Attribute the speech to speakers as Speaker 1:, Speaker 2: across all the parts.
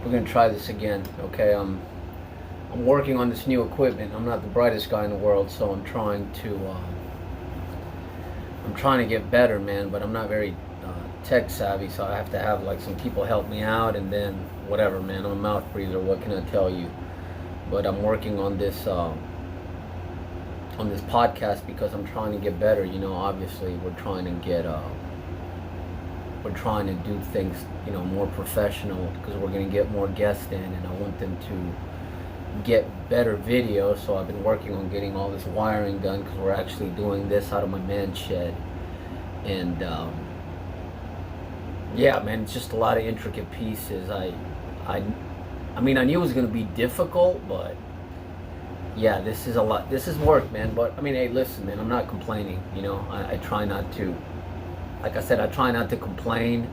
Speaker 1: We're gonna try this again, okay? I'm working on this new equipment. I'm not the brightest guy in the world, so I'm trying to get better, man. But I'm not very tech savvy, so I have to have like some people help me out, and then whatever, man. I'm a mouth breather. What can I tell you? But I'm working on this podcast because I'm trying to get better. You know, obviously we're trying to do things, you know, more professional because we're going to get more guests in, and I want them to get better video. So I've been working on getting all this wiring done because we're actually doing this out of my man shed. And yeah, man, it's just a lot of intricate pieces. I mean, I knew it was going to be difficult, but yeah, this is a lot. This is work, man. But I mean, hey, listen, man, I'm not complaining. You know, I try not to. Like I said, I try not to complain.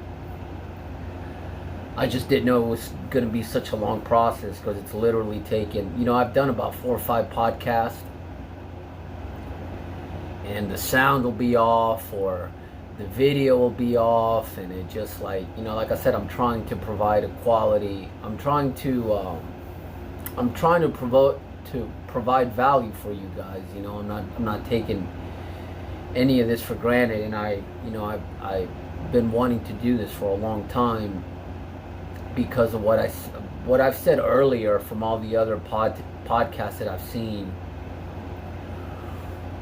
Speaker 1: I just didn't know it was going to be such a long process because it's literally taken, you know, I've done about 4 or 5 podcasts, and the sound will be off or the video will be off, and it just like, you know, like I said, I'm trying to provide a quality. I'm trying to provide value for you guys. You know, I'm not taking any of this for granted, and I've been wanting to do this for a long time because of what I've said earlier from all the other podcasts that I've seen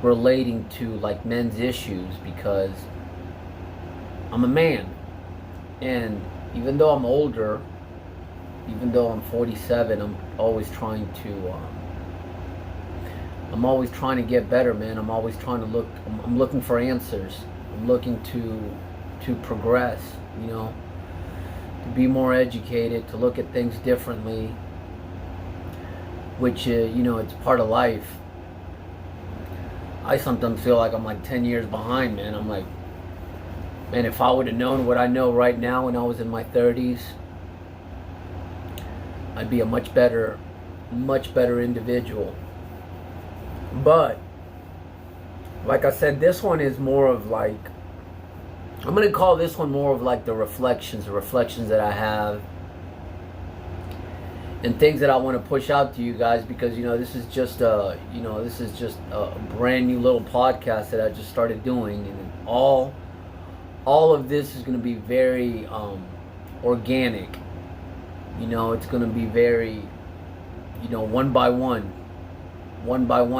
Speaker 1: relating to like men's issues, because I'm a man, and even though I'm older, even though I'm 47, I'm always trying to get better, man. I'm always trying to I'm looking for answers. I'm looking to progress, you know, to be more educated, to look at things differently, which, you know, it's part of life. I sometimes feel like I'm like 10 years behind, man. I'm like, man, if I would have known what I know right now when I was in my 30s, I'd be a much better individual. But like I said, this one is more of like, I'm going to call this one more of like the reflections that I have and things that I want to push out to you guys, because, you know, this is just a brand new little podcast that I just started doing, and all of this is going to be very organic. You know, it's going to be very, you know, one by one,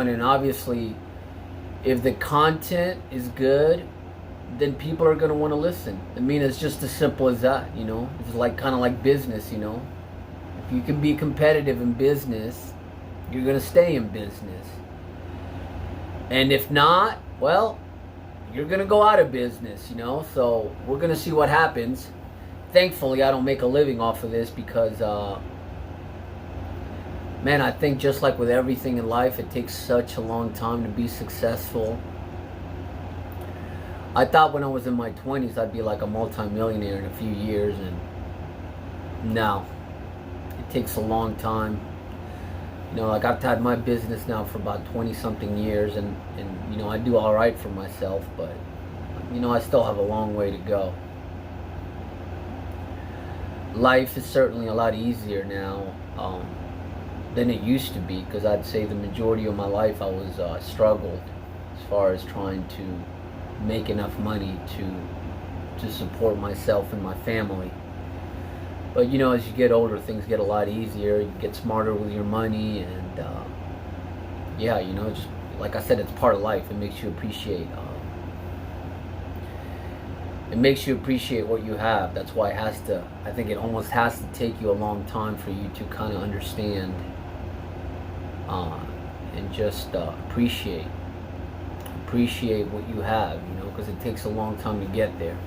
Speaker 1: and obviously if the content is good, then people are going to want to listen. I mean, it's just as simple as that, you know. It's like kind of like business, you know. If you can be competitive in business, you're going to stay in business. And if not, well, you're going to go out of business, you know. So we're going to see what happens. Thankfully, I don't make a living off of this because man, I think just like with everything in life, it takes such a long time to be successful. I thought when I was in my 20s I'd be like a multi-millionaire in a few years, and no, it takes a long time. You know, like I've had my business now for about 20 something years, and you know, I do all right for myself, but you know, I still have a long way to go. Life is certainly a lot easier now than it used to be, because I'd say the majority of my life I was struggled as far as trying to make enough money to support myself and my family. But you know, as you get older, things get a lot easier. You get smarter with your money, and yeah, you know, just like I said, it's part of life. It makes you appreciate what you have. That's why I think it almost has to take you a long time for you to kind of understand and just appreciate what you have, you know, because it takes a long time to get there.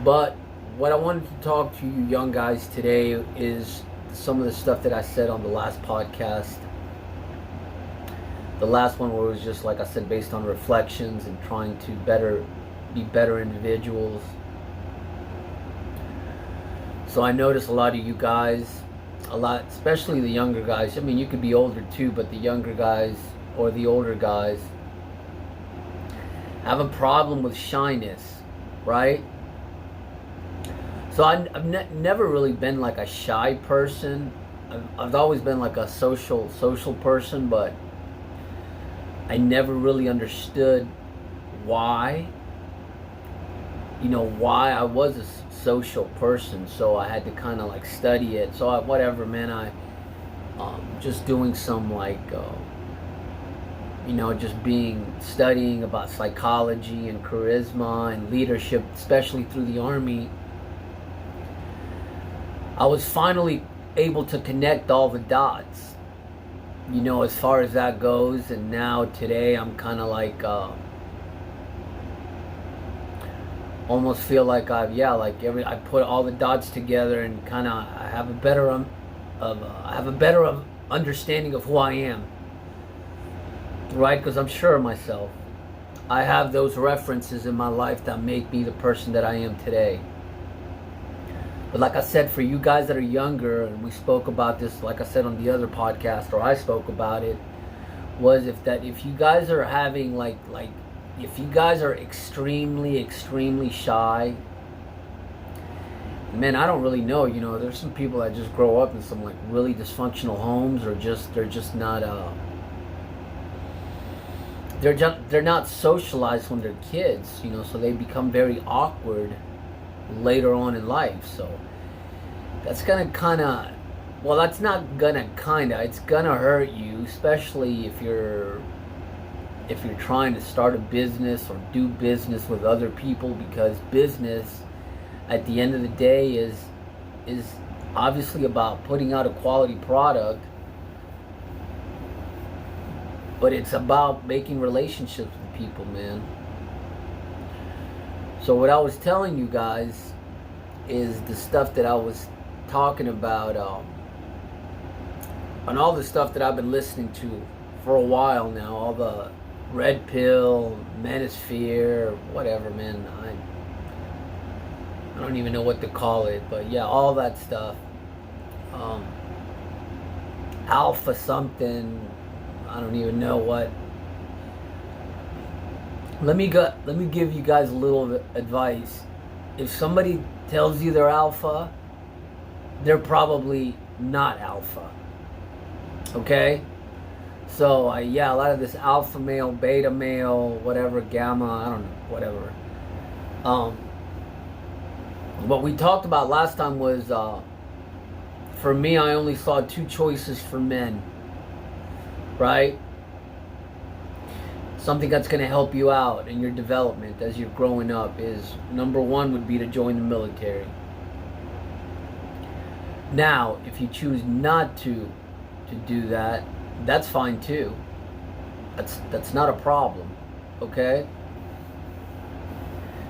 Speaker 1: But what I wanted to talk to you young guys today is some of the stuff that I said on the last podcast. The last one where it was just, like I said, based on reflections and trying to be better individuals. So I noticed a lot of you guys, especially the younger guys. I mean, you could be older too, but the younger guys or the older guys have a problem with shyness, right? So I've never really been like a shy person. I've always been like a social person, but I never really understood why. Why I was a social person. So I had to kind of like study it. So whatever, man. I just doing some like just studying about psychology and charisma and leadership, especially through the Army. I was finally able to connect all the dots, as far as that goes. And now today I'm kind of like almost feel like I put all the dots together and kind of I have a better understanding of who I am, right? Because I'm sure of myself. I have those references in my life that make me the person that I am today. But like I said, for you guys that are younger, and we spoke about this, like I said on the other podcast, or I spoke about it, was if you guys are having if you guys are extremely shy, man, I don't really know. There's some people that just grow up in some like really dysfunctional homes, or they're just not they're not socialized when they're kids, so they become very awkward later on in life. So that's gonna it's gonna hurt you, especially if you're trying to start a business or do business with other people, because business at the end of the day is obviously about putting out a quality product, but it's about making relationships with people, man. So what I was telling you guys is the stuff that I was talking about, and all the stuff that I've been listening to for a while now, all the Red Pill, Manosphere, whatever, man. I don't even know what to call it, but yeah, all that stuff. Alpha something, I don't even know what. Let me give you guys a little advice. If somebody tells you they're alpha, they're probably not alpha. Okay? So a lot of this alpha male, beta male, whatever, gamma, I don't know, whatever. What we talked about last time was, for me, I only saw two choices for men, right? Something that's going to help you out in your development as you're growing up is, number one would be to join the military. Now, if you choose not to do that, that's fine too. That's not a problem, okay?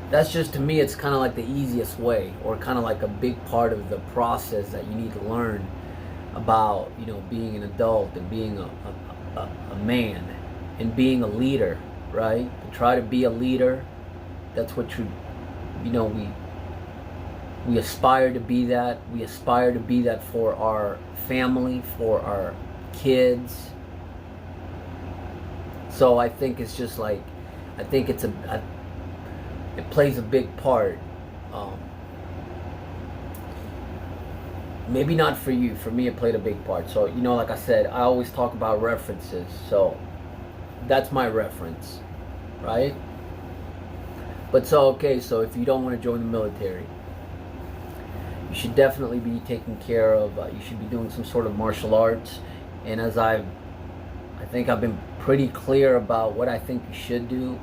Speaker 1: That's just, to me, it's kind of like the easiest way, or kind of like a big part of the process that you need to learn about, being an adult and being a man and being a leader, right? To try to be a leader. That's what we aspire to be that. We aspire to be that for our family, for our kids. So I think it's just like, I think it plays a big part. Maybe not for you. For me, it played a big part. So, like I said, I always talk about references. So that's my reference, right? But so if you don't want to join the military, you should definitely be taking care of, you should be doing some sort of martial arts. And as I think I've been pretty clear about what I think you should do.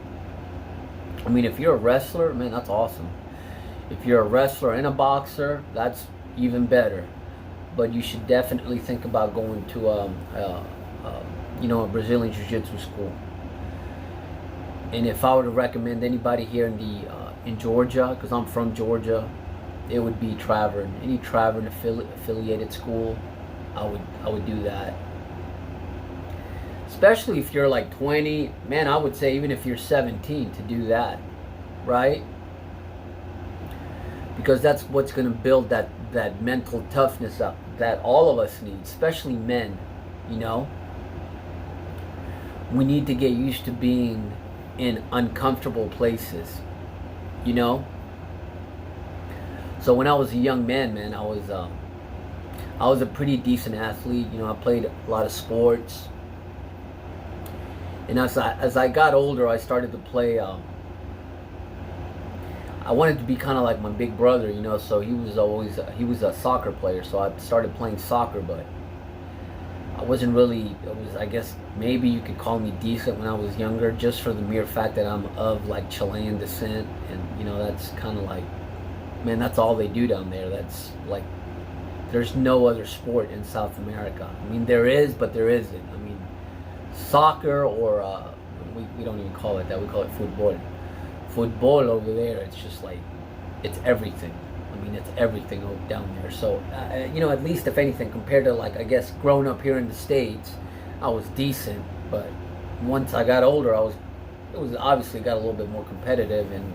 Speaker 1: I mean, if you're a wrestler, man, that's awesome. If you're a wrestler and a boxer, that's even better. But you should definitely think about going to a Brazilian Jiu-Jitsu school. And if I were to recommend anybody here in Georgia, because I'm from Georgia, it would be Travern. Any Travern affiliated school, I would do that. Especially if you're like 20, man, I would say even if you're 17 to do that, right? Because that's what's going to build that mental toughness up that all of us need, especially men, We need to get used to being in uncomfortable places, So So when I was a young man, I was a pretty decent athlete. You know, I played a lot of sports. And as I got older, I started to play. I wanted to be kind of like my big brother, you know. So he was a soccer player. So I started playing soccer, but I wasn't really. I guess maybe you could call me decent when I was younger, just for the mere fact that I'm of like Chilean descent, and you know that's kind of like, man, that's all they do down there. That's like, there's no other sport in South America. I mean, there is, but there isn't. I mean, soccer or we don't even call it that. We call it football. Football over there, it's just like, it's everything. I mean, it's everything down there. So, you know, at least if anything, compared to like, I guess, growing up here in the States, I was decent. But once I got older, it was obviously got a little bit more competitive, and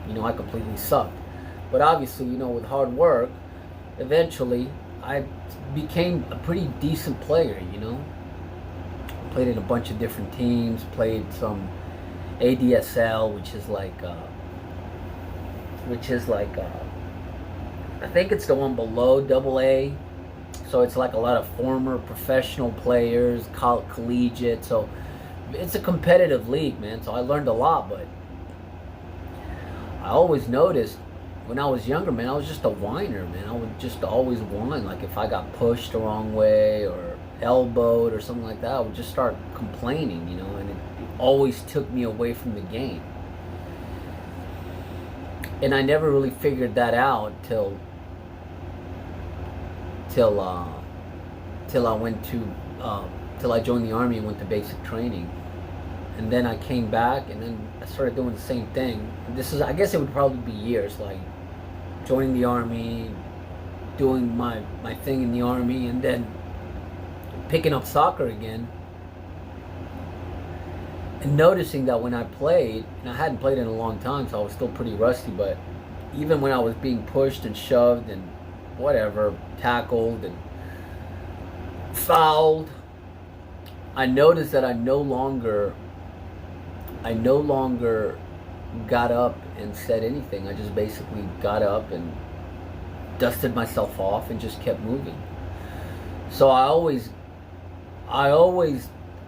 Speaker 1: you know, I completely sucked. But obviously, you know, with hard work, eventually I became a pretty decent player, you know. Played in a bunch of different teams, played some ADSL, which is like I think it's the one below Double A. So it's like a lot of former professional players, collegiate. So it's a competitive league, man. So I learned a lot, but I always noticed when I was younger, man, I was just a whiner, man. I would just always whine. Like if I got pushed the wrong way or elbowed or something like that, I would just start complaining, you know, and it always took me away from the game. And I never really figured that out till I went to till I joined the Army and went to basic training. And then I came back, and then I started doing the same thing. This is, I guess it would probably be years, like joining the Army, doing my thing in the Army, and then picking up soccer again. And noticing that when I played, and I hadn't played in a long time, so I was still pretty rusty, but even when I was being pushed and shoved and whatever, tackled and fouled, I noticed that I no longer got up and said anything. I just basically got up and dusted myself off and just kept moving. So I always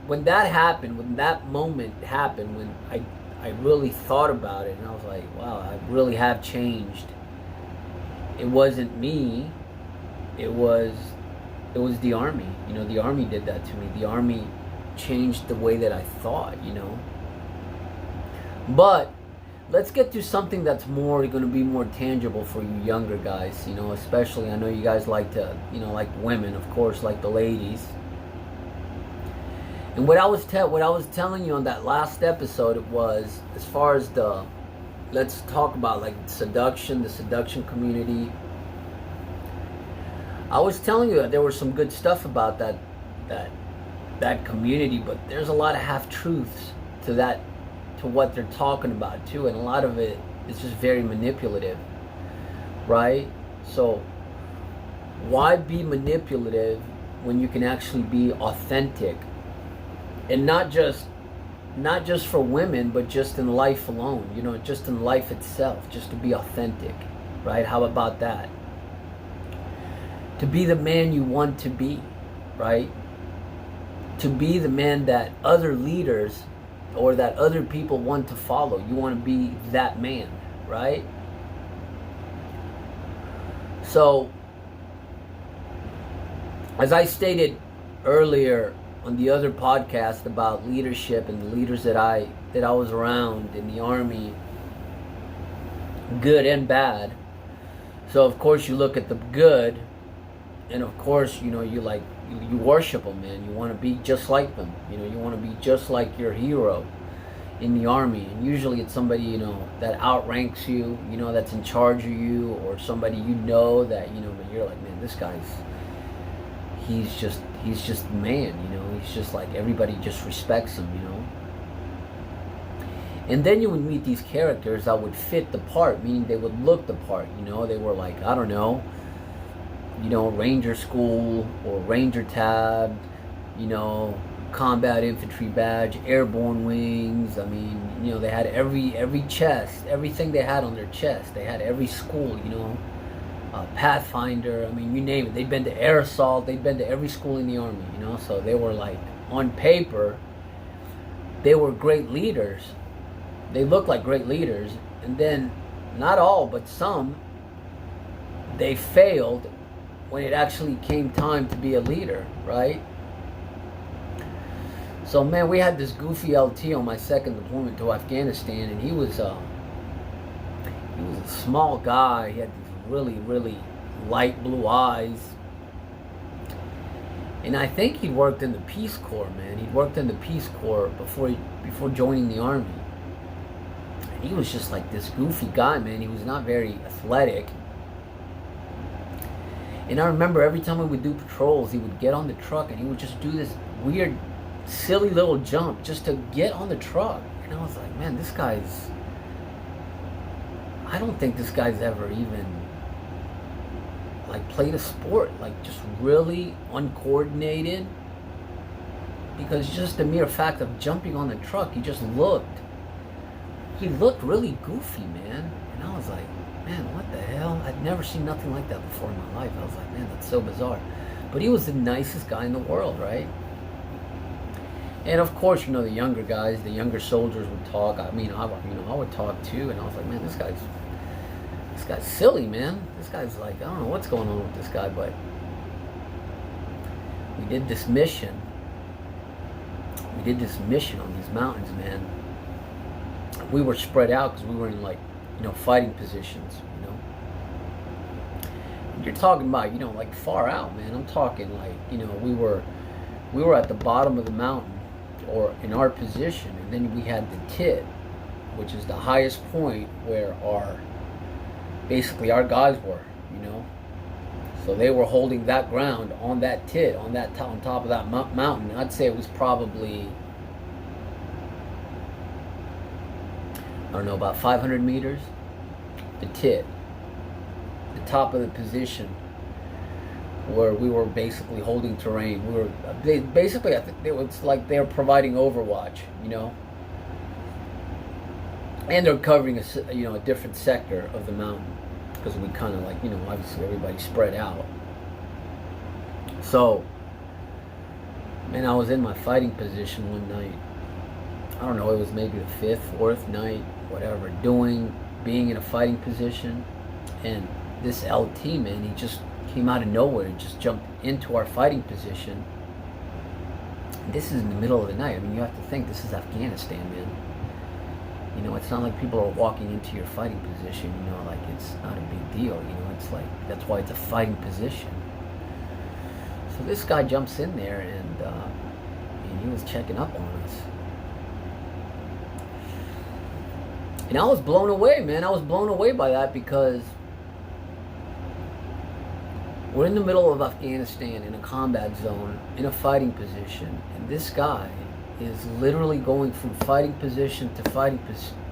Speaker 1: when that happened, when that moment happened, when I really thought about it, and I was like, wow, I really have changed. It wasn't me, it was the Army. You know, the Army did that to me. The Army changed the way that I thought, you know. But let's get to something that's going to be more tangible for you younger guys, you know, especially, I know you guys like to, you know, like women, of course, like the ladies. And what I was telling you on that last episode, it was, as far as let's talk about like the seduction community. I was telling you that there was some good stuff about that community, but there's a lot of half truths to what they're talking about too, and a lot of it is just very manipulative, right? So why be manipulative when you can actually be authentic? And not just for women, but just in life alone, you know, just in life itself, just to be authentic, right? How about that? To be the man you want to be, right? To be the man that other leaders or that other people want to follow. You want to be that man, right? So, as I stated earlier on the other podcast about leadership and the leaders that I was around in the Army, good and bad. So of course you look at the good, and of course, you know, you worship them, man. You want to be just like them. You know, you want to be just like your hero in the Army. And usually it's somebody, you know, that outranks you, you know, that's in charge of you, or somebody you know that, you know, but you're like, man, this guy's he's just the man, you know. He's just like, everybody just respects him, you know. And then you would meet these characters that would fit the part, meaning they would look the part, you know. They were like, I don't know, you know, Ranger School or Ranger Tab, you know, Combat Infantry Badge, Airborne Wings. I mean, you know, they had every chest, everything they had on their chest. They had every school, you know. Pathfinder. I mean, you name it. They'd been to Air Assault. They'd been to every school in the Army, you know. So they were like, on paper, they were great leaders. They looked like great leaders. And then, not all, but some, they failed when it actually came time to be a leader, right? So, man, we had this goofy LT on my second deployment to Afghanistan, and he was a small guy. He had these really, really light blue eyes. And I think he'd worked in the Peace Corps, man. He'd worked in the Peace Corps before joining the Army. And he was just like this goofy guy, man. He was not very athletic. And I remember every time we would do patrols, he would get on the truck and he would just do this weird, silly little jump just to get on the truck. And I was like, man, I don't think this guy's ever even like played a sport, like just really uncoordinated, because just the mere fact of jumping on the truck, he looked really goofy, man. And I was like, man, what the hell? I'd never seen nothing like that before in my life. I was like, man, that's so bizarre. But he was the nicest guy in the world, right? And of course, you know, the younger guys, the younger soldiers would talk. I mean, I would talk too, and I was like, man, this guy's silly, man. This guy's like, I don't know what's going on with this guy, but we did this mission on these mountains, man. We were spread out because we were in, like, you know, fighting positions, you know. And you're talking about, you know, like far out, man. I'm talking like, you know, we were at the bottom of the mountain, or in our position, and then we had the tit, which is the highest point where basically our guys were, you know. So they were holding that ground on that tit, on top of that mountain. I'd say it was probably, I don't know, about 500 meters. The tit, the top of the position where we were basically holding terrain. I think it was like they were providing overwatch, you know. And they're covering a different sector of the mountain, because we kind of, like, you know, obviously everybody spread out. So, man, I was in my fighting position one night. I don't know, it was maybe the fifth, fourth night, whatever, being in a fighting position. And this LT, man, he just came out of nowhere and just jumped into our fighting position. And this is in the middle of the night. I mean, you have to think, this is Afghanistan, man. You know, it's not like people are walking into your fighting position, you know, like it's not a big deal, you know. It's like, that's why it's a fighting position. So this guy jumps in there, and he was checking up on us. And I was blown away, man. I was blown away by that, because we're in the middle of Afghanistan in a combat zone, in a fighting position, and this guy is literally going from fighting position to fighting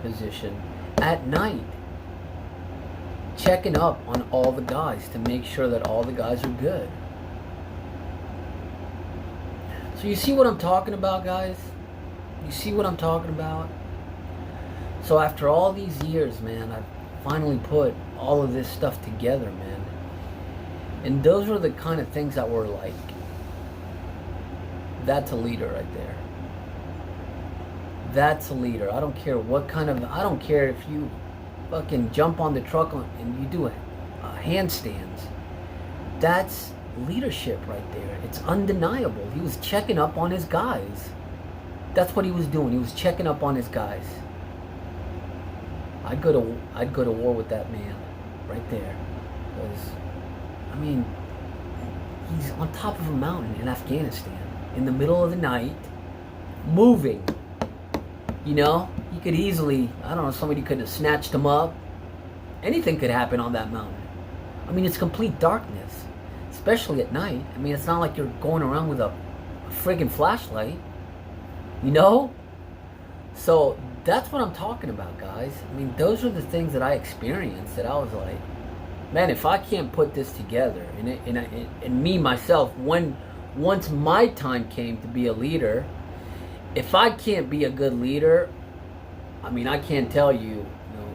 Speaker 1: position at night, checking up on all the guys to make sure that all the guys are good. So you see what I'm talking about, guys? You see what I'm talking about? So after all these years, man, I've finally put all of this stuff together, man. And those were the kind of things that were like, that's a leader right there. That's a leader. I don't care I don't care if you fucking jump on the truck and you do a handstands. That's leadership right there. It's undeniable. He was checking up on his guys. That's what he was doing. He was checking up on his guys. I'd go to war with that man right there. Because, I mean, he's on top of a mountain in Afghanistan in the middle of the night, moving. You know, he could easily, I don't know, somebody could have snatched him up. Anything could happen on that mountain. I mean, it's complete darkness, especially at night. I mean, it's not like you're going around with a friggin' flashlight, you know? So that's what I'm talking about, guys. I mean, those are the things that I experienced that I was like, man, if I can't put this together, and me, myself, once my time came to be a leader, if I can't be a good leader, I mean, I can't tell you, you know,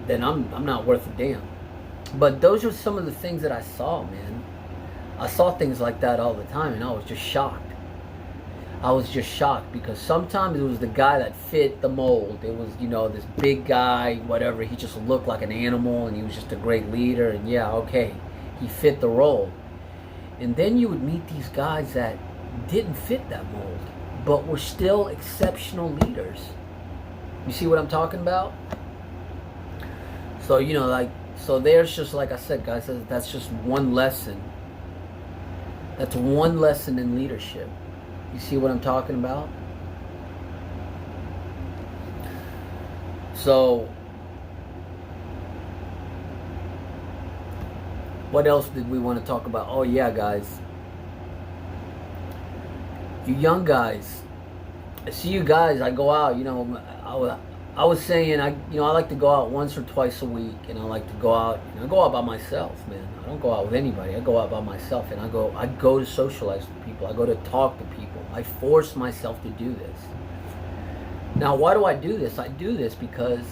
Speaker 1: then I'm not worth a damn. But those are some of the things that I saw, man. I saw things like that all the time, and I was just shocked. I was just shocked because sometimes it was the guy that fit the mold. It was, this big guy, whatever. He just looked like an animal, and he was just a great leader. And yeah, okay, he fit the role. And then you would meet these guys that didn't fit that mold, but were still exceptional leaders. You see what I'm talking about? So, so there's just, like I said, guys, that's just one lesson. That's one lesson in leadership. You see what I'm talking about? So, what else did we want to talk about? Oh yeah, guys. You young guys. I see you guys. I go out. I was saying I like to go out once or twice a week, and I like to go out. I go out by myself, man. I don't go out with anybody. I go out by myself, and I go to socialize with people. I go to talk to people. I force myself to do this. Now, why do I do this? I do this because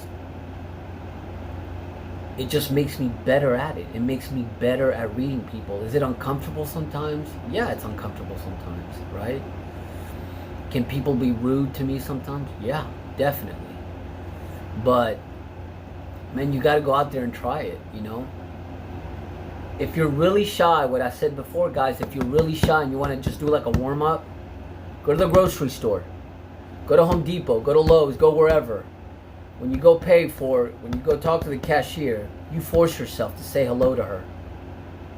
Speaker 1: it just makes me better at it. It makes me better at reading people. Is it uncomfortable sometimes? Yeah, it's uncomfortable sometimes, right? Can people be rude to me sometimes? Yeah, definitely. But, man, you got to go out there and try it, If you're really shy, what I said before, guys, if you're really shy and you want to just do like a warm-up, go to the grocery store. Go to Home Depot. Go to Lowe's. Go wherever. When you go when you go talk to the cashier, you force yourself to say hello to her.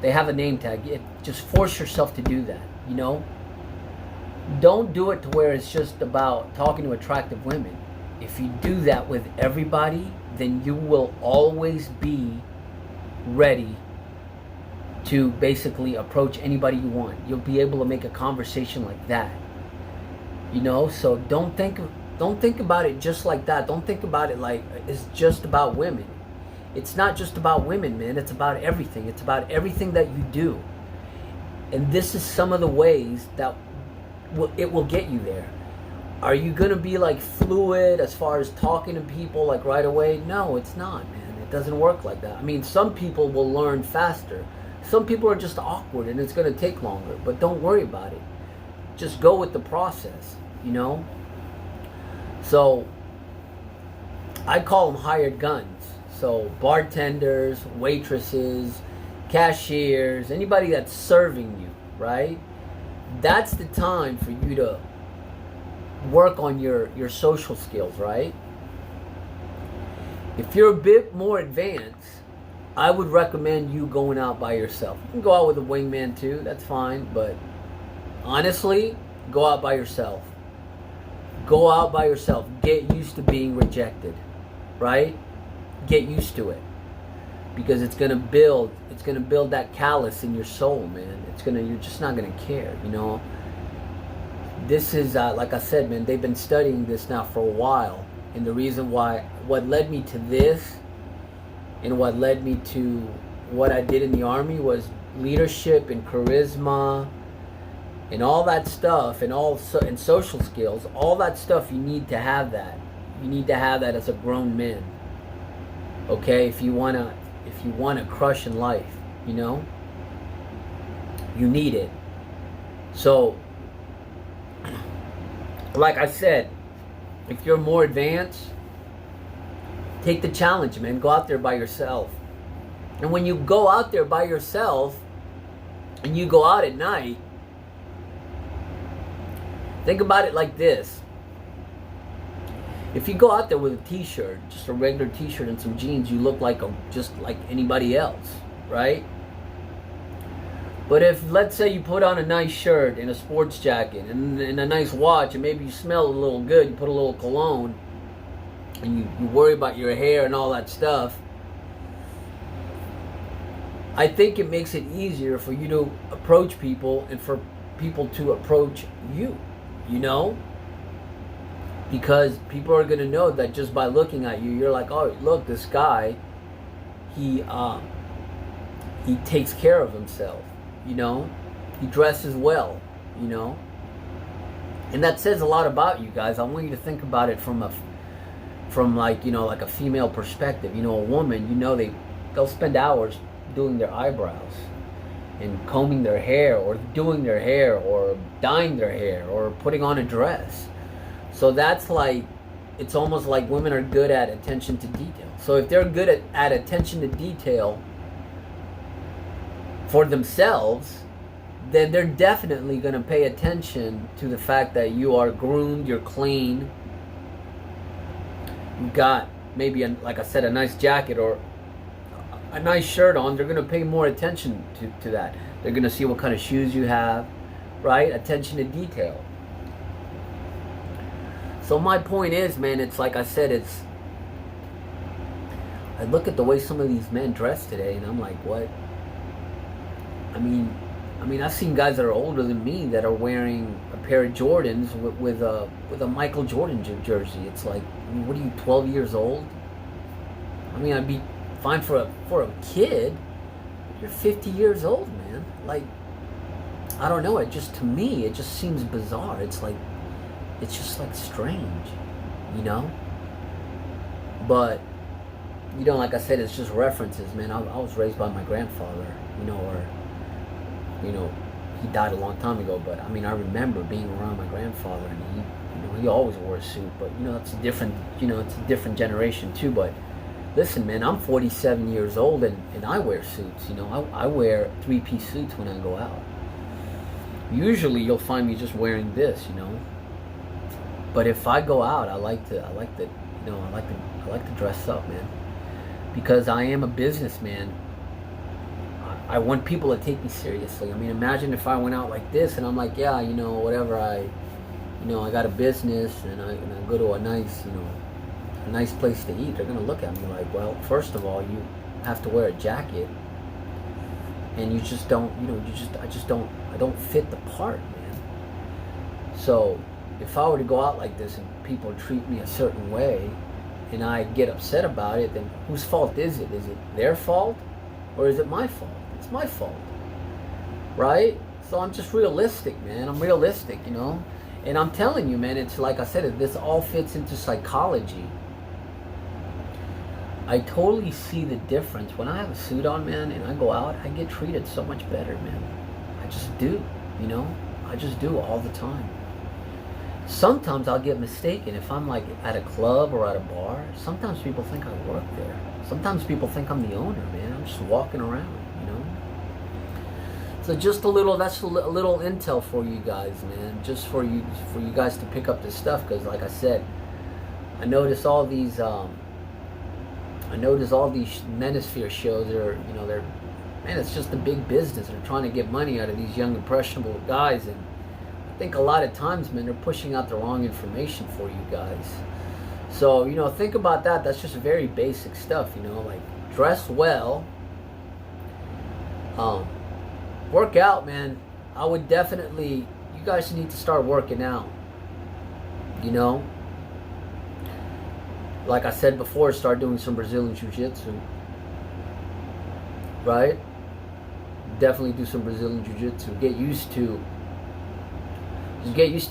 Speaker 1: They have a name tag. Just force yourself to do that, Don't do it to where it's just about talking to attractive women. If you do that with everybody, then you will always be ready to basically approach anybody you want. You'll be able to make a conversation like that. So don't think about it just like that. Don't think about it like it's just about women. It's not just about women, man. It's about everything. It's about everything that you do. And this is some of the ways that it will get you there. Are you going to be like fluid as far as talking to people like right away? No, it's not, man. It doesn't work like that. I mean, some people will learn faster. Some people are just awkward and it's going to take longer. But don't worry about it. Just go with the process, So, I call them hired guns. So, bartenders, waitresses, cashiers, anybody that's serving you, right? That's the time for you to work on your social skills, right? If you're a bit more advanced, I would recommend you going out by yourself. You can go out with a wingman too, that's fine, but honestly, go out by yourself. Go out by yourself. Get used to being rejected, right? Get used to it. Because it's gonna build that callus in your soul, man. You're just not gonna care, This is, like I said, man, they've been studying this now for a while. And the reason why, what led me to this and what led me to what I did in the Army was leadership and charisma and all that stuff and social skills. All that stuff, you need to have that. You need to have that as a grown man. Okay? If you want to crush in life, you need it. So, like I said, if you're more advanced, take the challenge, man. Go out there by yourself. And when you go out there by yourself and you go out at night, think about it like this. If you go out there with a t-shirt, just a regular t-shirt and some jeans, you look just like anybody else, right? But if, let's say, you put on a nice shirt and a sports jacket and a nice watch, and maybe you smell a little good, you put a little cologne, and you worry about your hair and all that stuff, I think it makes it easier for you to approach people and for people to approach you, Because people are going to know that just by looking at you, you're like, oh, look, this guy, he takes care of himself. He dresses well, and that says a lot about you guys. I want you to think about it from like a female perspective. A woman, they'll spend hours doing their eyebrows and combing their hair or doing their hair or dyeing their hair or putting on a dress. So that's like, it's almost like women are good at attention to detail. So if they're good at attention to detail for themselves, then they're definitely going to pay attention to the fact that you are groomed, you're clean, you got maybe, like I said, a nice jacket or a nice shirt on. They're going to pay more attention to that. They're going to see what kind of shoes you have, right? Attention to detail. So my point is, man, it's like I said, I look at the way some of these men dress today and I'm like, what? I mean, I've seen guys that are older than me that are wearing a pair of Jordans with a Michael Jordan jersey. It's like, I mean, what are you, 12 years old? I mean, I'd be fine for a kid. You're 50 years old, man. Like, I don't know. To me, it just seems bizarre. It's like, it's just like strange, you know? But, you know, like I said, it's just references, man. I was raised by my grandfather, you know, he died a long time ago, but I mean, I remember being around my grandfather and he always wore a suit, but you know, it's a different generation too. But listen, man, I'm 47 years old and I wear suits, you know, I wear 3-piece suits when I go out. Usually you'll find me just wearing this, you know. But if I go out, I like to dress up, man. Because I am a businessman. I want people to take me seriously. I mean, imagine if I went out like this and I'm like, yeah, you know, whatever, I got a business and I go to a nice place to eat. They're gonna look at me like, well, first of all, you have to wear a jacket, and you just don't, I don't fit the part, man. So if I were to go out like this and people treat me a certain way, and I get upset about it, then whose fault is it? Is it their fault, or is it my fault? It's my fault, right? So I'm just realistic, man. I'm realistic, you know. And I'm telling you, man, it's like I said, this all fits into psychology. I totally see the difference. When I have a suit on, man, and I go out, I get treated so much better, man. I just do, you know. I just do all the time. Sometimes I'll get mistaken if I'm like at a club or at a bar. Sometimes people think I work there. Sometimes people think I'm the owner, man. I'm just walking around, you know. So just that's a little intel for you guys, man. Just for you guys to pick up this stuff, because like I said, I notice all these Manosphere shows man, it's just a big business. They're trying to get money out of these young impressionable guys, and I think a lot of times, man, they're pushing out the wrong information for you guys. So, you know, think about that. That's just very basic stuff, you know, like dress well, work out, man. I would definitely, you guys need to start working out, you know. Like I said before, start doing some Brazilian Jiu-Jitsu, right? Definitely do some Brazilian Jiu-Jitsu. Get used to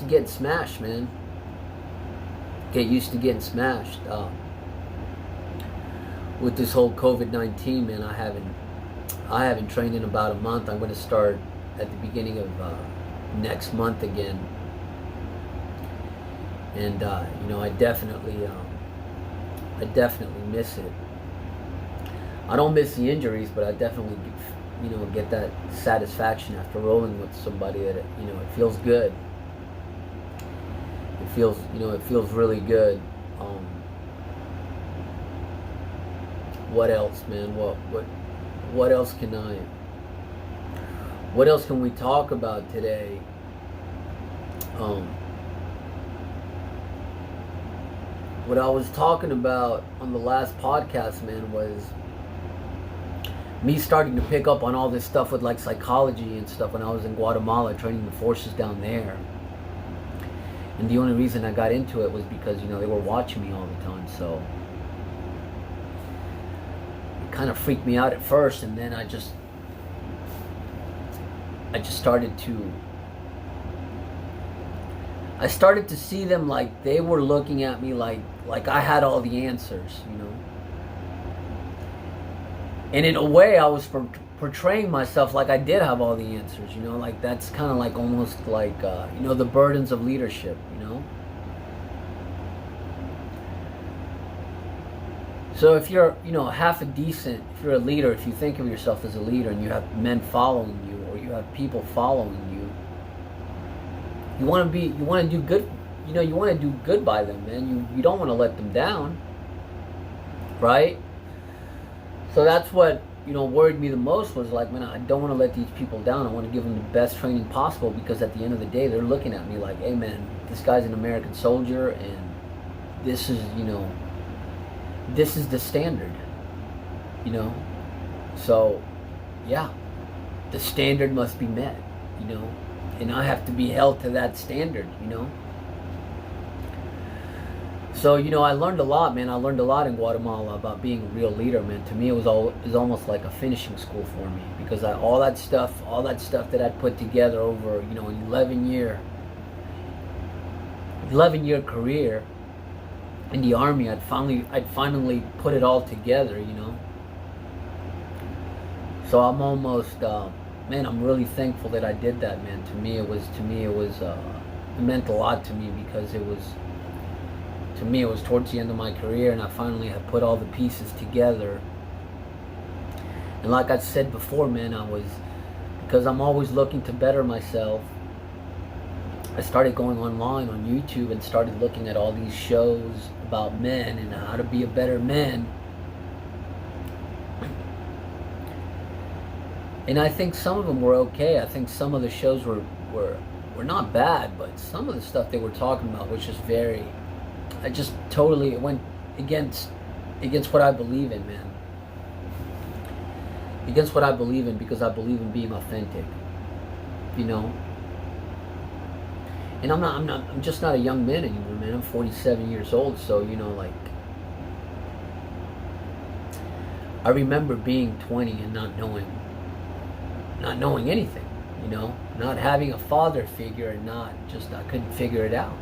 Speaker 1: getting smashed, man. Get used to getting smashed. With this whole COVID-19, man, I haven't trained in about a month. I'm going to start at the beginning of next month again. And you know, I definitely miss it. I don't miss the injuries, but I definitely, you know, get that satisfaction after rolling with somebody that, you know, it feels good. It feels really good. What else, man? What else can we talk about today? What I was talking about on the last podcast, man, was me starting to pick up on all this stuff with like psychology and stuff when I was in Guatemala training the forces down there. And the only reason I got into it was because, you know, they were watching me all the time, so it kind of freaked me out at first, and then I just started to see them like they were looking at me like I had all the answers, you know. And in a way, I was portraying myself like I did have all the answers, you know, like that's kind of like almost like, you know, the burdens of leadership, you know. So if you're, you know, half a decent, if you're a leader, if you think of yourself as a leader and you have men following you or you have people following you, you want to do good, you know, you want to do good by them, man. You don't want to let them down, right? So that's what, you know, worried me the most was like, man, I don't want to let these people down. I want to give them the best training possible because at the end of the day, they're looking at me like, hey, man, this guy's an American soldier and this is, you know, this is the standard, you know. So, yeah, the standard must be met, you know, and I have to be held to that standard, you know. So, you know, I learned a lot, man. I learned a lot in Guatemala about being a real leader, man. To me, it was almost like a finishing school for me because all that stuff that I'd put together over, you know, an 11-year career in the army, I'd finally put it all together, you know. So I'm almost, man, I'm really thankful that I did that, man. To me, it meant a lot to me because it was towards the end of my career and I finally had put all the pieces together. And like I said before, man, because I'm always looking to better myself, I started going online on YouTube and started looking at all these shows about men and how to be a better man. And I think some of them were okay. I think some of the shows were not bad, but some of the stuff they were talking about was just it went against what I believe in, man. Against what I believe in because I believe in being authentic, you know. And I'm just not a young man anymore, man. I'm 47 years old, so, you know, like, I remember being 20 and not knowing anything, you know, not having a father figure and I couldn't figure it out.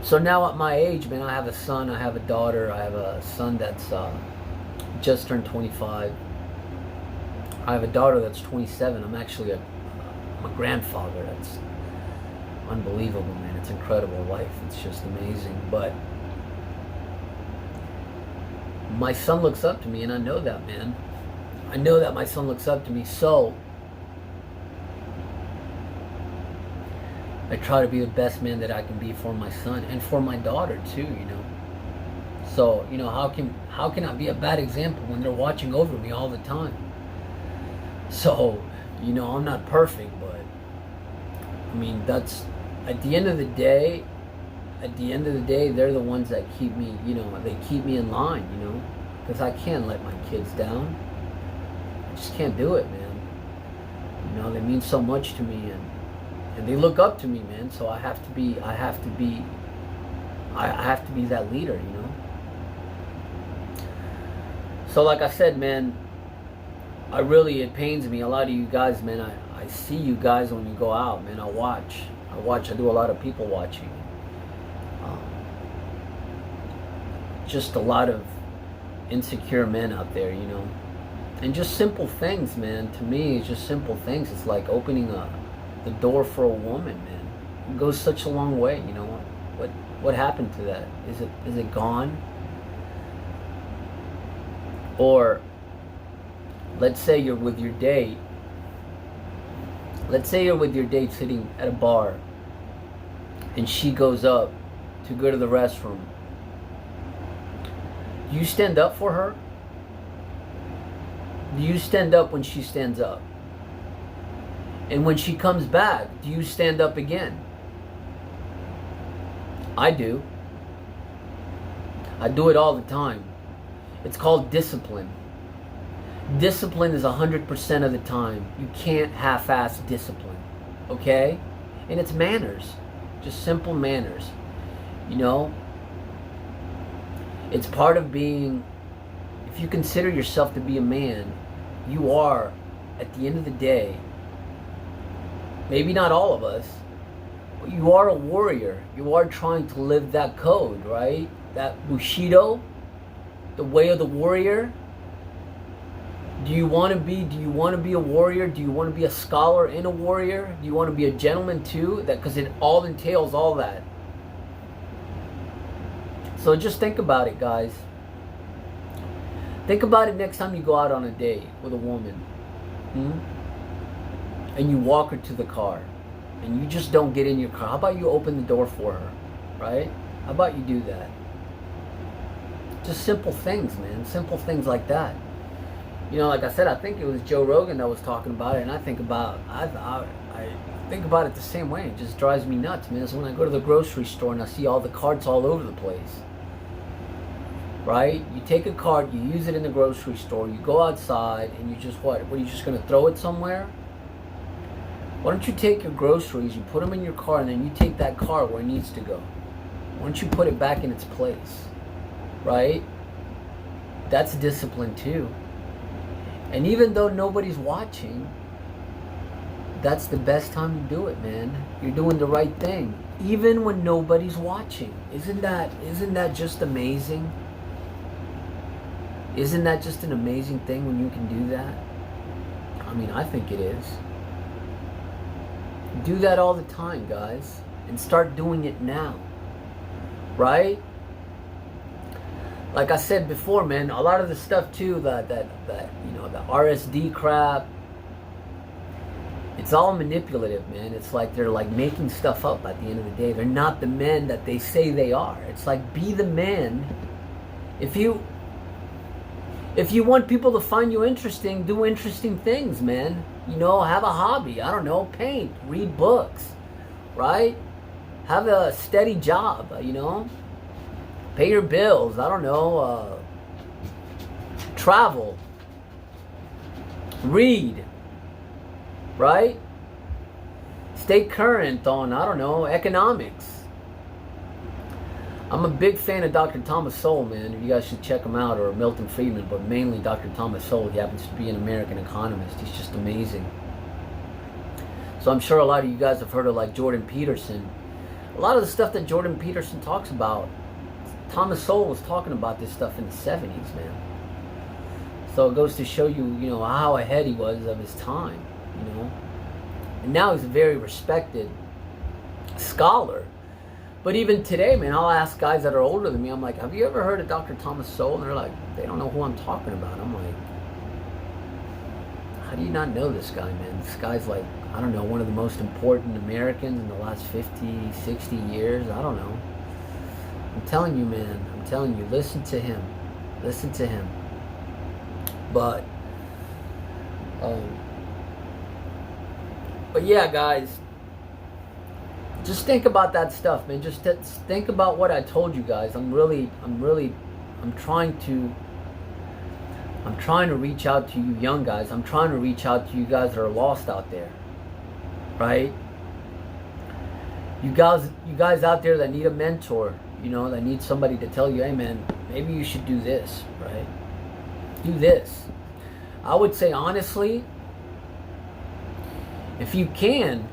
Speaker 1: So now at my age, man, I have a son, I have a daughter, I have a son that's just turned 25. I have a daughter that's 27. I'm actually I'm a grandfather. That's unbelievable, man. It's incredible life. It's just amazing. But my son looks up to me, and I know that, man. I know that my son looks up to me, so I try to be the best man that I can be for my son and for my daughter too, you know. So, you know, how can I be a bad example when they're watching over me all the time? So, you know, I'm not perfect, but I mean, that's at the end of the day, they're the ones that keep me, you know, they keep me in line, you know, because I can't let my kids down. I just can't do it, man. You know, they mean so much to me, and they look up to me, man. So I have to be that leader, you know. So like I said, man, it pains me. A lot of you guys, man, I see you guys when you go out, man. I watch. I do a lot of people watching. Just a lot of insecure men out there, you know. And just simple things, man. To me, it's just simple things. It's like opening the door for a woman, man. It goes such a long way, you know. What happened to that? Is it gone? Or let's say you're with your date. Let's say you're with your date sitting at a bar and she goes up to go to the restroom. Do you stand up for her? Do you stand up when she stands up? And when she comes back, do you stand up again? I do. I do it all the time. It's called discipline. Discipline is 100% of the time. You can't half-ass discipline, okay? And it's manners, just simple manners, you know? It's part of being, if you consider yourself to be a man, you are, at the end of the day, maybe not all of us, but you are a warrior. You are trying to live that code, right? That Bushido, the way of the warrior? Do you want to be a warrior? Do you want to be a scholar and a warrior? Do you want to be a gentleman too? That, because it all entails all that. So just think about it, guys. Think about it next time you go out on a date with a woman. And you walk her to the car. And you just don't get in your car. How about you open the door for her? Right? How about you do that? Just simple things, man. Simple things like that. You know, like I said, I think it was Joe Rogan that was talking about it, and I think about it the same way. It just drives me nuts, man. It's when I go to the grocery store and I see all the carts all over the place. Right? You take a cart, you use it in the grocery store, you go outside, and you just what? What, are you just going to throw it somewhere? Why don't you take your groceries, you put them in your car, and then you take that car where it needs to go? Why don't you put it back in its place? Right? That's discipline too. And even though nobody's watching, that's the best time to do it, man. You're doing the right thing, even when nobody's watching. Isn't that just amazing? Isn't that just an amazing thing when you can do that? I mean, I think it is. Do that all the time, guys, and start doing it now. Right? Like I said before, man, a lot of the stuff too, that you know, the RSD crap, it's all manipulative, man. It's like they're like making stuff up at the end of the day. They're not the men that they say they are. It's like, be the man. If you want people to find you interesting, do interesting things, man. You know, have a hobby. I don't know, paint, read books, right? Have a steady job, you know. Pay your bills, I don't know, travel, read, right? Stay current on, I don't know, economics. I'm a big fan of Dr. Thomas Sowell, man. You guys should check him out, or Milton Friedman, but mainly Dr. Thomas Sowell. He happens to be an American economist. He's just amazing. So I'm sure a lot of you guys have heard of like Jordan Peterson. A lot of the stuff that Jordan Peterson talks about, Thomas Sowell was talking about this stuff in the 70s, man. So it goes to show you, you know, how ahead he was of his time, you know. And now he's a very respected scholar. But even today, man, I'll ask guys that are older than me, I'm like, have you ever heard of Dr. Thomas Sowell? And they're like, they don't know who I'm talking about. I'm like, how do you not know this guy, man? This guy's like, I don't know, one of the most important Americans in the last 50, 60 years. I don't know. I'm telling you, man. I'm telling you, listen to him. Listen to him. But yeah, guys, just think about that stuff, man. Just think about what I told you guys. I'm trying to reach out to you young guys. I'm trying to reach out to you guys that are lost out there, right? You guys out there that need a mentor, you know, that need somebody to tell you, hey man, maybe you should do this, right? Do this. I would say honestly, if you can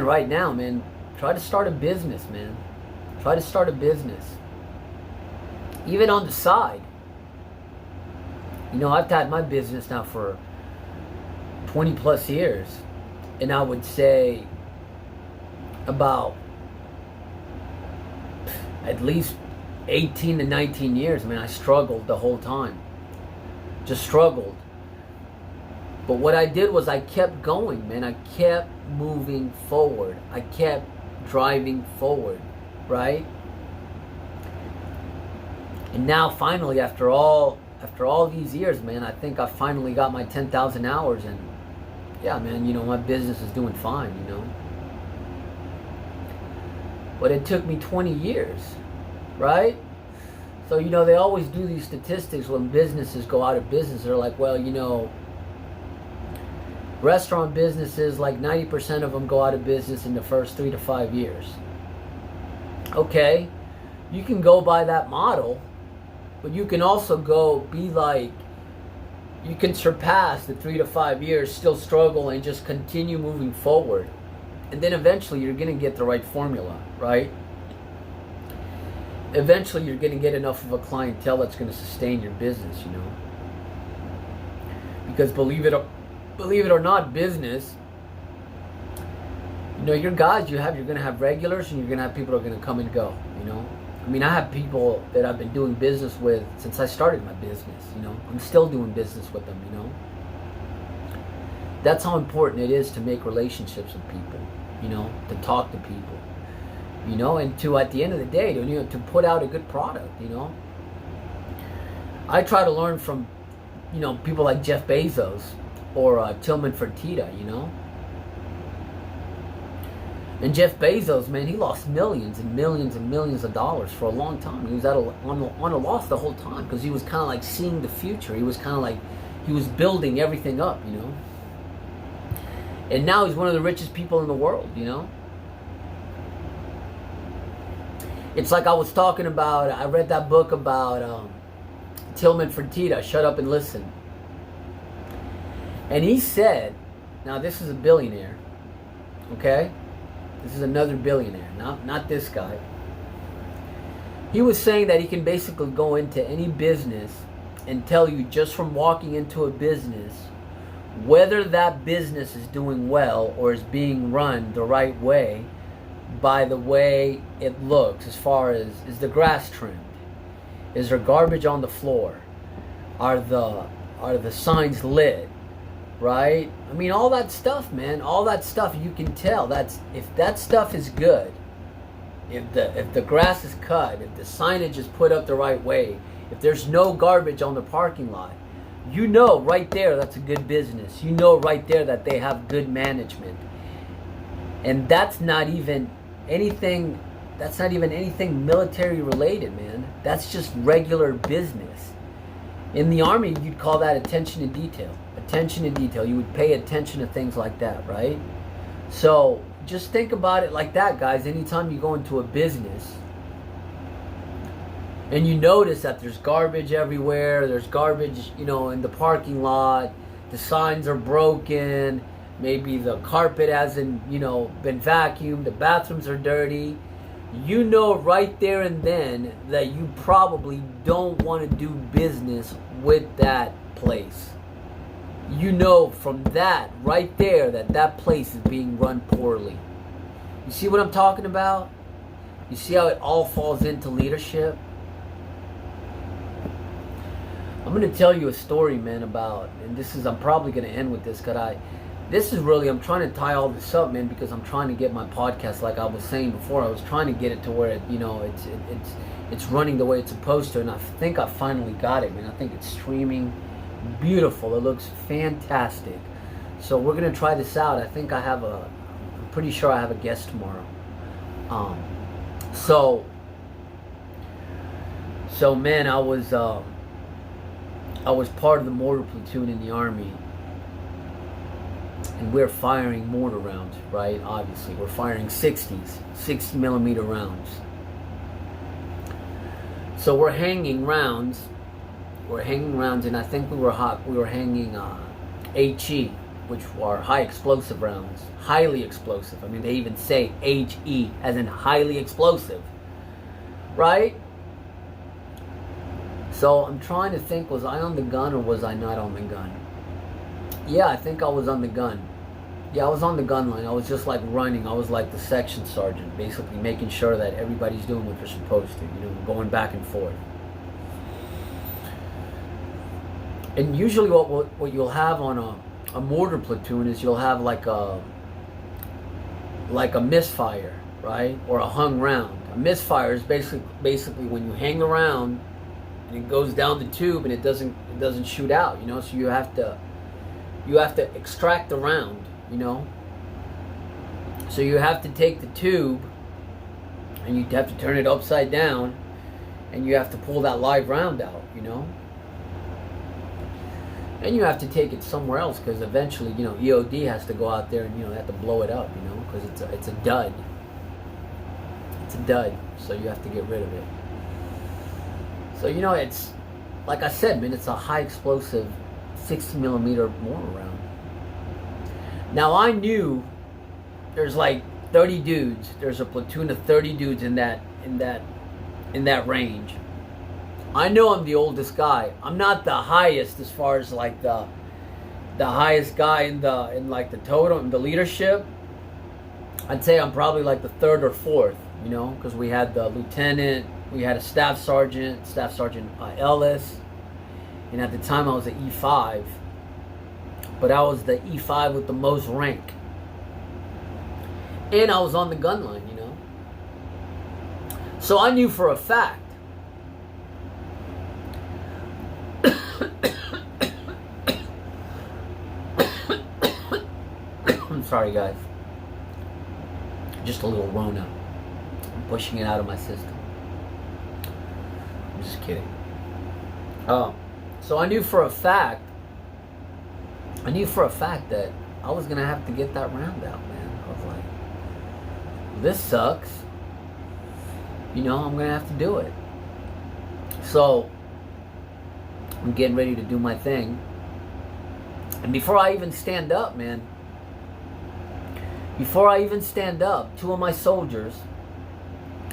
Speaker 1: right now, man, try to start a business, man. Try to start a business. Even on the side. You know, I've had my business now for 20 plus years. And I would say about at least 18 to 19 years, man, I struggled the whole time. Just struggled. But what I did was I kept going, man. I kept moving forward. I kept driving forward, right? And now finally, after all these years, man, I think I finally got my 10,000 hours, and yeah, man, you know, my business is doing fine, you know. But it took me 20 years, right? So, you know, they always do these statistics when businesses go out of business. They're like, well, you know, restaurant businesses, like 90% of them go out of business in the first 3 to 5 years. Okay, you can go by that model, but you can also go be like, you can surpass the 3 to 5 years, still struggle, and just continue moving forward. And then eventually you're going to get the right formula, right? eventually you're going to get enough of a clientele that's going to sustain your business, you know. Because believe it or not, business, you know, your guys you're going to have regulars, and you're going to have people that are going to come and go, you know. I mean, I have people that I've been doing business with since I started my business, you know. I'm still doing business with them, you know. That's how important it is to make relationships with people, you know, to talk to people, you know, and to, at the end of the day, to put out a good product, you know. I try to learn from, you know, people like Jeff Bezos or Tillman Fertitta, you know. And Jeff Bezos, man, he lost millions and millions and millions of dollars for a long time. He was on a loss the whole time because he was kind of like seeing the future. He was kind of like, he was building everything up, you know. And now he's one of the richest people in the world, you know. It's like I was talking about, I read that book about Tillman Fertitta, Shut Up and Listen. And he said, now this is a billionaire, okay? This is another billionaire, not this guy. He was saying that he can basically go into any business and tell you just from walking into a business whether that business is doing well or is being run the right way by the way it looks, as far as, is the grass trimmed? Is there garbage on the floor? Are the signs lit? Right? I mean, all that stuff, man, all that stuff, you can tell. That's, if that stuff is good, if the grass is cut, if the signage is put up the right way, if there's no garbage on the parking lot, you know right there that's a good business. You know right there that they have good management. And that's not even anything military related, man. That's just regular business. In the Army, you'd call that attention to detail. Attention to detail. You would pay attention to things like that, right? So just think about it like that, guys. Anytime you go into a business and you notice that there's garbage everywhere, there's garbage, you know, in the parking lot, the signs are broken, maybe the carpet hasn't, you know, been vacuumed, the bathrooms are dirty, you know right there and then that you probably don't want to do business with that place. You know from that right there that place is being run poorly. You see what I'm talking about? You see how it all falls into leadership? I'm going to tell you a story, man, about, and this is, I'm probably going to end with this, I'm trying to tie all this up, man, because I'm trying to get my podcast, like I was saying before, I was trying to get it to where it, you know, it's running the way it's supposed to, and I think I finally got it, man. I think it's streaming beautiful. It looks fantastic. So we're going to try this out. I think I'm pretty sure I have a guest tomorrow. So man, I was part of the mortar platoon in the Army, and we're firing mortar rounds, right? Obviously, we're firing 60 millimeter rounds. So we're hanging rounds, and I think we were hanging HE, which are high explosive rounds, highly explosive. I mean, they even say HE as in highly explosive, right? So I'm trying to think, was I on the gun or was I not on the gun? Yeah, I think I was on the gun. Yeah, I was on the gun line. I was just like running. I was like the section sergeant, basically making sure that everybody's doing what they're supposed to, you know, going back and forth. And usually what you'll have on a mortar platoon is you'll have like a misfire, right? Or a hung round. A misfire is basically when you hang around and it goes down the tube and it doesn't shoot out, you know, so you have to extract the round, you know. So you have to take the tube and you have to turn it upside down and you have to pull that live round out, you know. And you have to take it somewhere else because eventually, you know, EOD has to go out there and, you know, they have to blow it up, you know, because it's a dud. It's a dud, so you have to get rid of it. So, you know, it's, like I said, man, it's a high explosive 60 millimeter mortar round. Now, I knew there's like 30 dudes. There's a platoon of 30 dudes in that in that range. I know I'm the oldest guy. I'm not the highest as far as like the highest guy in like the totem, in the leadership. I'd say I'm probably like the third or fourth, you know, because we had the lieutenant, we had a Staff Sergeant Ellis, and at the time I was an E5, but I was the E5 with the most rank, and I was on the gun line, you know. So I knew for a fact I'm sorry guys, just a little Rona. I'm pushing it out of my system. I'm just kidding. So I knew for a fact that I was gonna have to get that round out, man. I was like, this sucks. You know, I'm gonna have to do it. So I'm getting ready to do my thing. And before I even stand up, man, two of my soldiers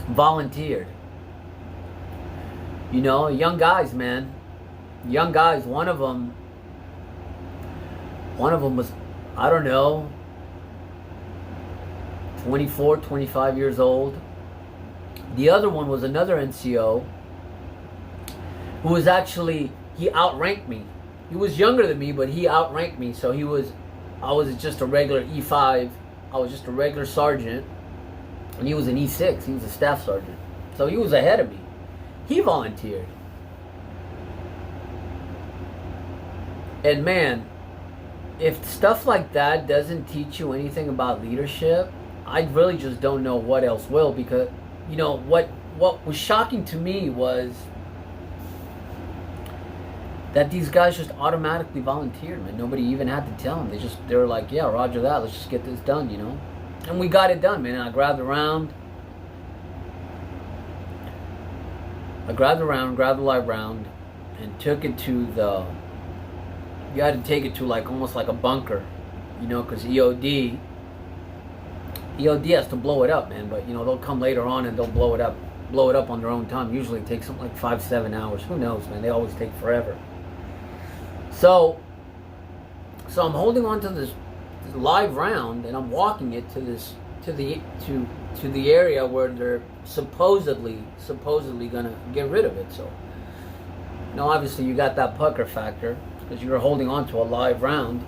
Speaker 1: volunteered. You know, young guys, man. Young guys. One of them was, I don't know, 24, 25 years old. The other one was another NCO who was actually, he outranked me. He was younger than me, but he outranked me. So I was just a regular E5. I was just a regular sergeant, and he was an E6. He was a staff sergeant. So he was ahead of me. He volunteered. And man, if stuff like that doesn't teach you anything about leadership, I really just don't know what else will, because, you know, what was shocking to me was that these guys just automatically volunteered, man. Nobody even had to tell them. They were like, yeah, roger that. Let's just get this done, you know. And we got it done, man. And I grabbed the round. Grabbed the live round, and took it to the. You had to take it to like almost like a bunker, you know, because EOD has to blow it up, man. But you know, they'll come later on and they'll blow it up on their own time. Usually it takes something like 5-7 hours. Who knows, man? They always take forever. So I'm holding on to this live round, and I'm walking it to the area where they're supposedly gonna get rid of it. So, you know, obviously you got that pucker factor because you're holding on to a live round,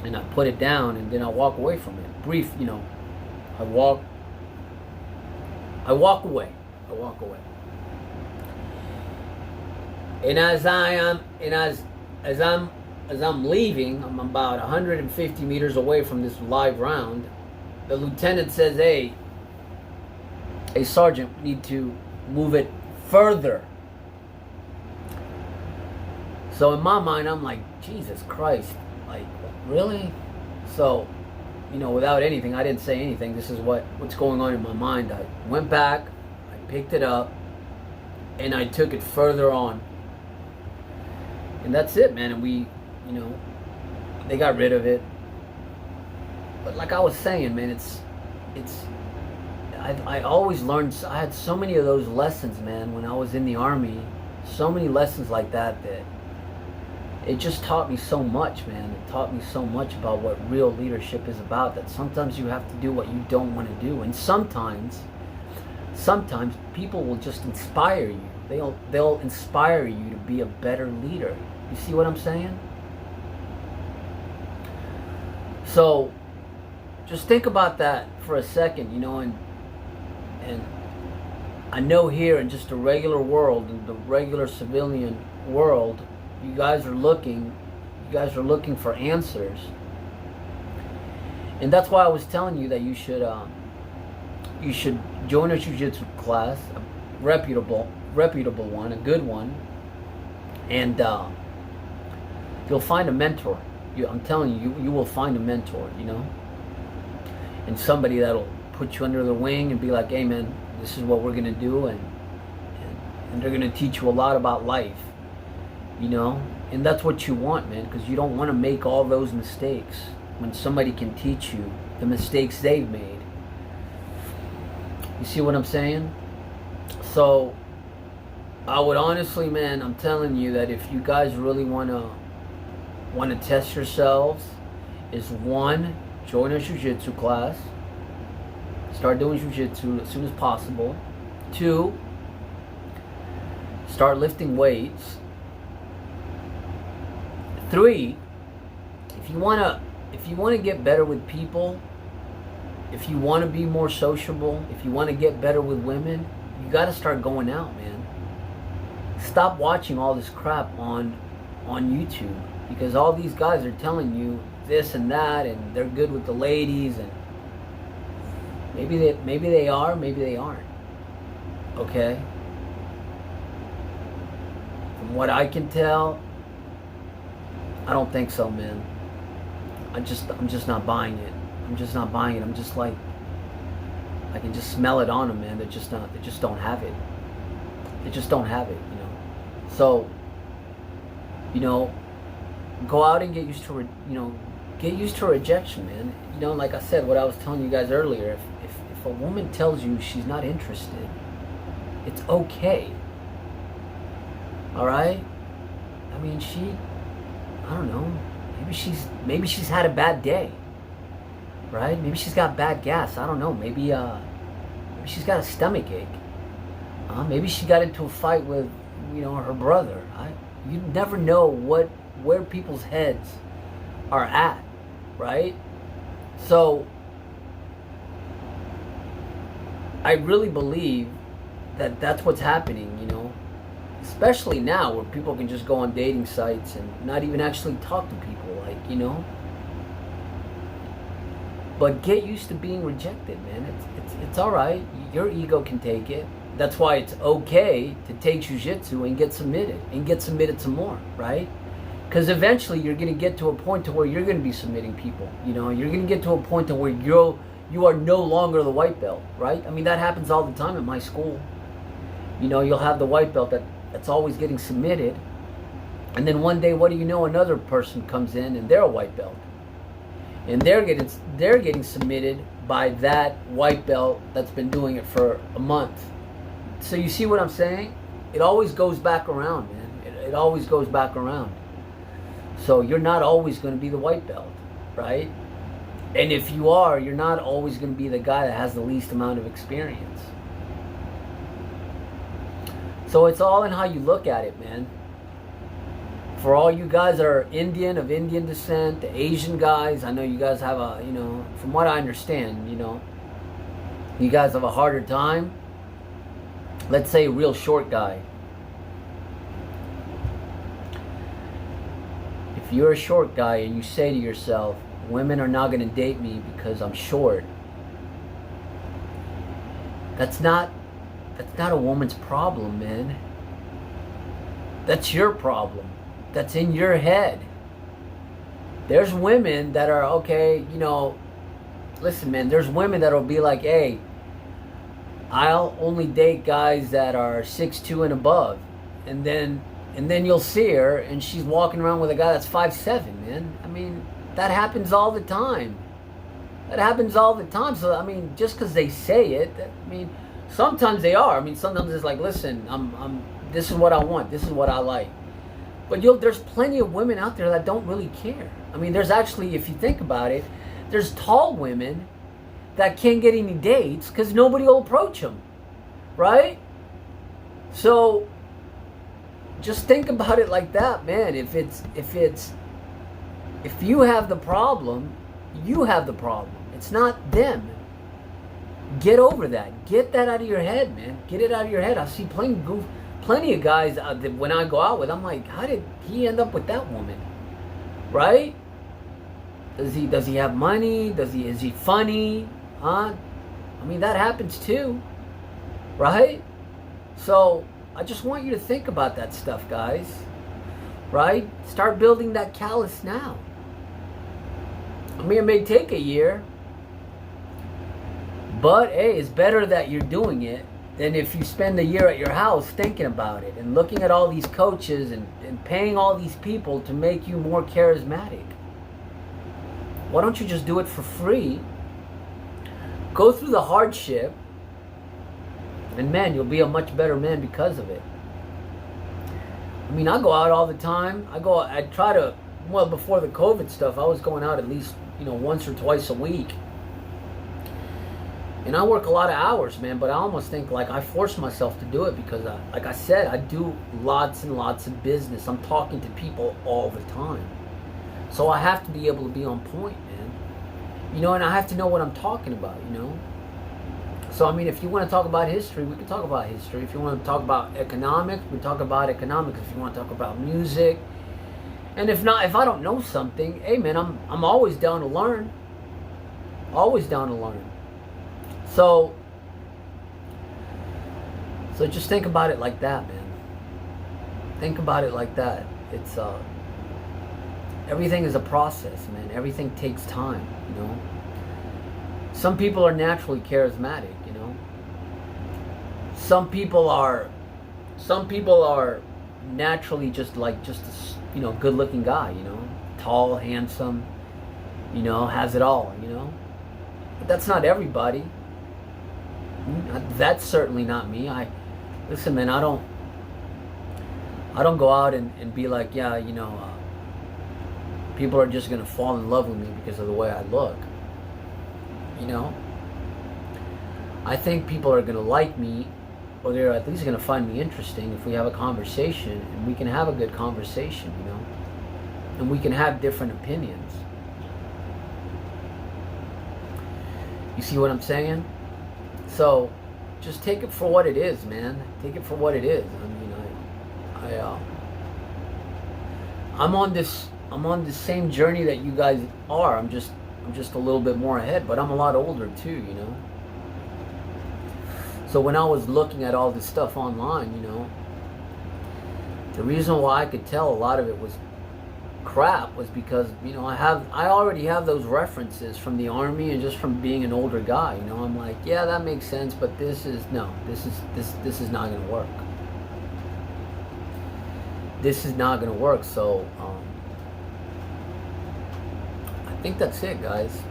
Speaker 1: and I put it down, and then I walk away from it. Brief, you know, I walk away. And as I'm leaving, I'm about 150 meters away from this live round. The lieutenant says, hey sergeant, we need to move it further. So in my mind, I'm like, Jesus Christ, like, really? So, you know, without anything, I didn't say anything. This is what's going on in my mind. I went back, I picked it up, and I took it further on. And that's it, man. And we, you know, they got rid of it. But like I was saying, man, I always learned. I had so many of those lessons, man, when I was in the Army. So many lessons like that it just taught me so much, man. It taught me so much about what real leadership is about, that sometimes you have to do what you don't want to do. And sometimes people will just inspire you. They'll inspire you to be a better leader. You see what I'm saying? So just think about that for a second, you know, and I know here in just a regular world, in the regular civilian world, you guys are looking for answers. And that's why I was telling you that you should join a jiu-jitsu class, a reputable one, a good one, and you'll find a mentor. I'm telling you, you will find a mentor, you know, and somebody that'll put you under the wing and be like, hey man, this is what we're gonna do, and they're gonna teach you a lot about life, you know. And that's what you want, man, because you don't want to make all those mistakes when somebody can teach you the mistakes they've made. You see what I'm saying? So I would honestly, man, I'm telling you that if you guys really wanna test yourselves, is one, join a jiu-jitsu class. Start doing jiu-jitsu as soon as possible. Two, start lifting weights. Three, if you wanna get better with people, if you wanna be more sociable, if you wanna get better with women, you gotta start going out, man. Stop watching all this crap on YouTube, because all these guys are telling you this and that, and they're good with the ladies, and maybe they are, maybe they aren't. Okay? From what I can tell, I don't think so, man. I'm just not buying it. I'm just not buying it. I'm just like, I can just smell it on them, man. They just don't have it. They just don't have it, you know. So, you know, go out and get used to, get used to rejection, man. You know, like I said, what I was telling you guys earlier, if a woman tells you she's not interested, it's okay. All right? I mean, I don't know. Maybe she's had a bad day, right? Maybe she's got bad gas. I don't know. Maybe she's got a stomach ache. Maybe she got into a fight with, her brother. You never know where people's heads are at, right? So I really believe that that's what's happening, especially now where people can just go on dating sites and not even actually talk to people, But get used to being rejected, man. It's all right. Your ego can take it. That's why it's okay to take jiu-jitsu and get submitted some more, right? Because eventually you're going to get to a point to where you're going to be submitting people. You're going to get to a point to where you are no longer the white belt, right? I mean, that happens all the time at my school. You'll have the white belt that's always getting submitted, and then one day, what do you know, another person comes in and they're a white belt, and they're getting submitted by that white belt that's been doing it for a month. So you see what I'm saying? It always goes back around, man. It always goes back around. So you're not always going to be the white belt, right? And if you are, you're not always going to be the guy that has the least amount of experience. So it's all in how you look at it, man. For all you guys that are of Indian descent, the Asian guys, I know you guys have from what I understand, you guys have a harder time. Let's say a real short guy. If you're a short guy and you say to yourself, women are not going to date me because I'm short, that's not a woman's problem, man. That's your problem. That's in your head. There's women that are, okay, listen, man, there's women that'll be like, hey, I'll only date guys that are 6'2" and above. And then you'll see her and she's walking around with a guy that's 5'7", man. I mean, that happens all the time. So, I mean, just because they say it, sometimes they are. Sometimes it's like, listen, this is what I want. This is what I like. But there's plenty of women out there that don't really care. There's actually, if you think about it, there's tall women that can't get any dates because nobody will approach them, right? So just think about it like that, man. If you have the problem, you have the problem. It's not them. Get over that. Get that out of your head, man. Get it out of your head. I see plenty of guys that when I go out with, I'm like, how did he end up with that woman? Right? Does he have money? Is he funny? Huh? That happens too. Right? So I just want you to think about that stuff, guys. Right? Start building that callus now. It may take a year, but hey, it's better that you're doing it than if you spend a year at your house thinking about it and looking at all these coaches and paying all these people to make you more charismatic. Why don't you just do it for free? Go through the hardship And man, you'll be a much better man because of it. I mean, I go out all the time. I try to, well, before the COVID stuff, I was going out at least, once or twice a week. And I work a lot of hours, man, but I almost think like I force myself to do it because, like I said, I do lots and lots of business. I'm talking to people all the time. So I have to be able to be on point, man. And I have to know what I'm talking about, So, I mean, if you want to talk about history, we can talk about history. If you want to talk about economics, we talk about economics. If you want to talk about music. And if not, if I don't know something, hey, man, I'm always down to learn. Always down to learn. So just think about it like that, man. Think about it like that. It's everything is a process, man. Everything takes time, Some people are naturally charismatic, Some people are naturally just a good-looking guy, tall, handsome, has it all, But that's not everybody. That's certainly not me. Listen, man, I don't go out and be like, yeah, people are just gonna fall in love with me because of the way I look. I think people are gonna like me, or they're at least gonna find me interesting if we have a conversation, and we can have a good conversation, and we can have different opinions. You see what I'm saying? So, just take it for what it is, man. Take it for what it is. I mean, I'm on this same journey that you guys are. I'm just a little bit more ahead, but I'm a lot older too, So when I was looking at all this stuff online, the reason why I could tell a lot of it was crap was because I already have those references from the army and just from being an older guy. I'm like, yeah, that makes sense, but this is not gonna work. This is not gonna work. So I think that's it, guys.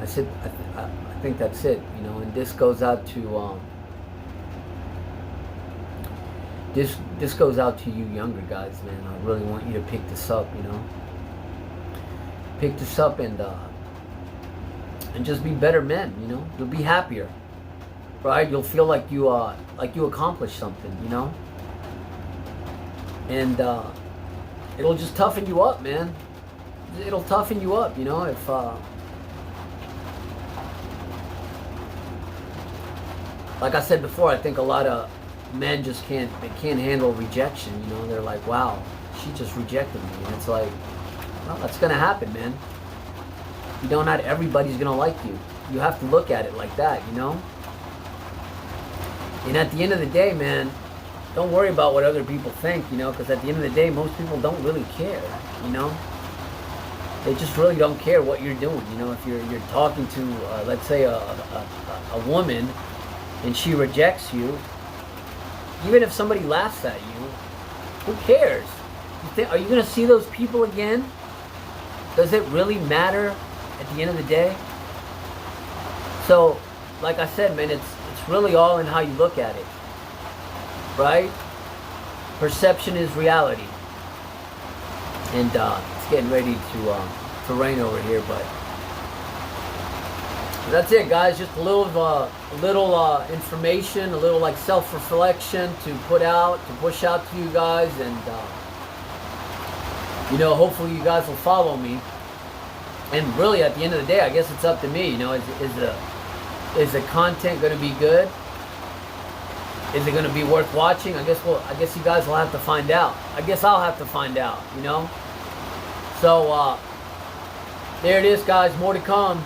Speaker 1: I think that's it. And this goes out to This goes out to you younger guys, man. I really want you to pick this up, Pick this up and just be better men, You'll be happier, right? You'll feel like you accomplished something, And it'll just toughen you up, man. It'll toughen you up, if like I said before, I think a lot of men just can't handle rejection, They're like, wow, she just rejected me. And it's like, well, that's gonna happen, man. Not everybody's gonna like you. You have to look at it like that, And at the end of the day, man, don't worry about what other people think, because at the end of the day, most people don't really care, They just really don't care what you're doing, If you're talking to, let's say, a woman, and she rejects you, even if somebody laughs at you, who cares? Are you going to see those people again? Does it really matter at the end of the day? So, like I said, man, it's really all in how you look at it, right? Perception is reality, and it's getting ready to rain over here, but that's it, guys. Just a little information, a little like self-reflection to push out to you guys, and hopefully you guys will follow me. And really, at the end of the day, I guess it's up to me. Is the content going to be good? Is it going to be worth watching? I guess you guys will have to find out. I guess I'll have to find out. So there it is, guys. More to come.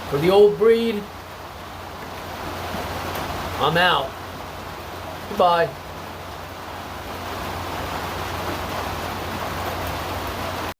Speaker 1: For the old breed, I'm out. Goodbye.